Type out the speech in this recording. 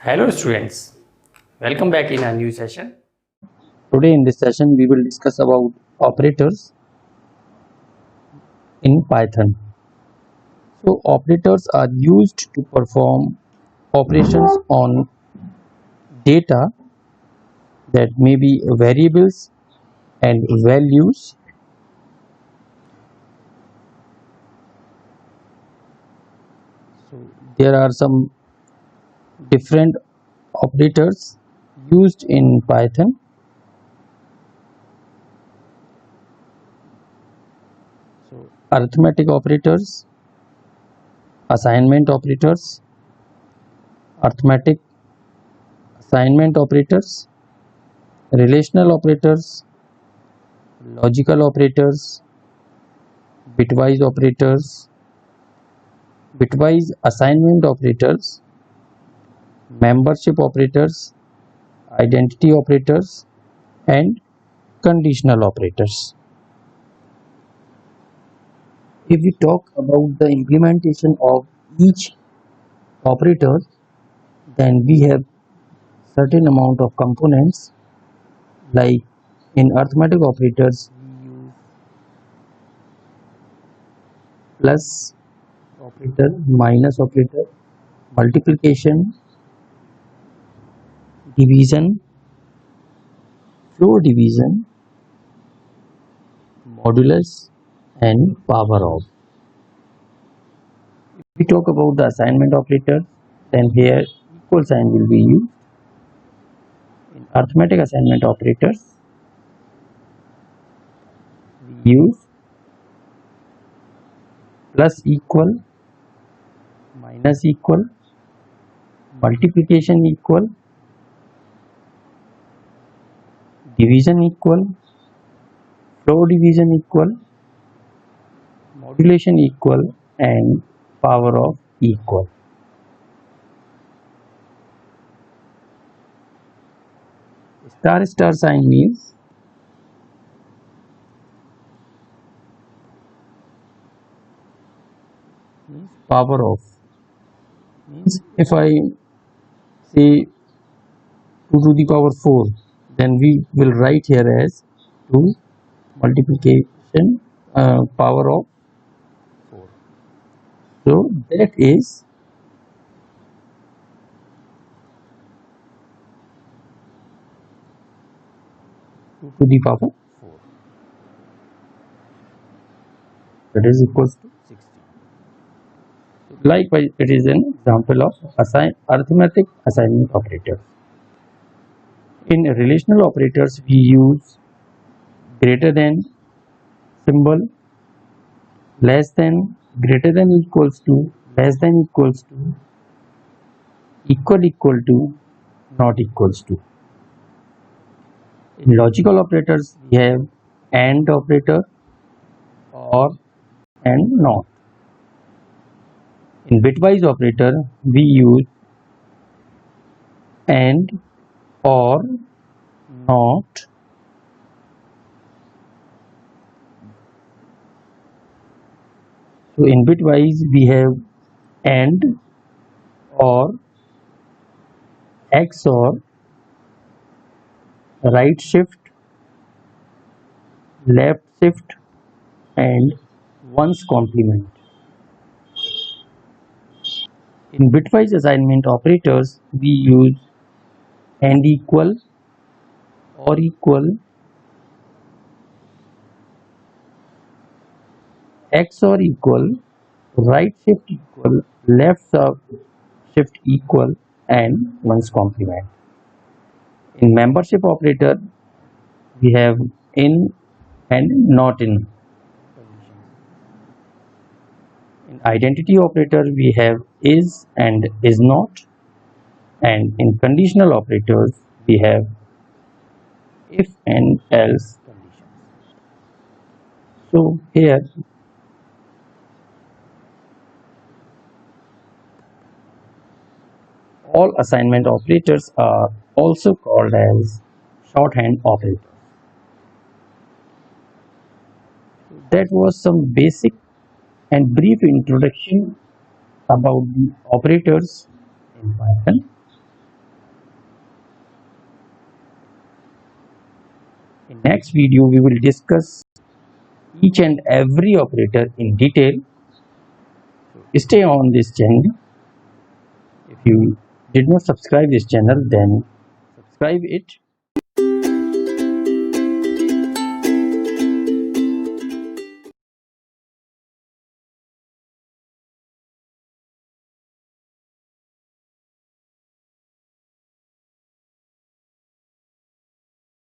Hello students, welcome back in a new session. Today in this session we will discuss about operators in Python. So operators are used to perform operations on data that may be variables and values. So there are some different operators used in Python. So arithmetic operators, assignment operators, arithmetic assignment operators, relational operators, logical operators, bitwise operators, bitwise assignment operators, membership operators, identity operators, and conditional operators. If we talk about the implementation of each operator, then we have certain amount of components. Like in arithmetic operators, we use plus operator, minus operator, multiplication, division, floor division, modulus, and power of. If we talk about the assignment operator, then here equal sign will be used. In arithmetic assignment operators, we use plus equal, minus equal, multiplication equal, division equal, floor division equal, modulation equal, and power of equal. Star sign means power of. Means if I say 2 to the power 4, then we will write here as 2 multiplication power of 4. So that is 2 to the power 4. That is equals to 60. Likewise, it is an example of arithmetic assignment operator. In relational operators, we use greater than symbol, less than, greater than equals to, less than equals to, equal to, not equals to. In logical operators, we have AND operator, OR, and NOT. In bitwise operator, we use AND, OR, NOT, so in bitwise we have AND, OR, XOR, right shift, left shift, and ones complement. In bitwise assignment operators, we use AND equal, OR equal, XOR equal, right shift equal, left shift equal, and ones complement. In membership operator, we have in and not in. In identity operator, we have is and is not, and in conditional operators, we have if and else conditions. So here all assignment operators are also called as shorthand operators. That was some basic and brief introduction about the operators in Python. next video we will discuss each and every operator in detail. Stay on this channel. If you did not subscribe this channel, then subscribe it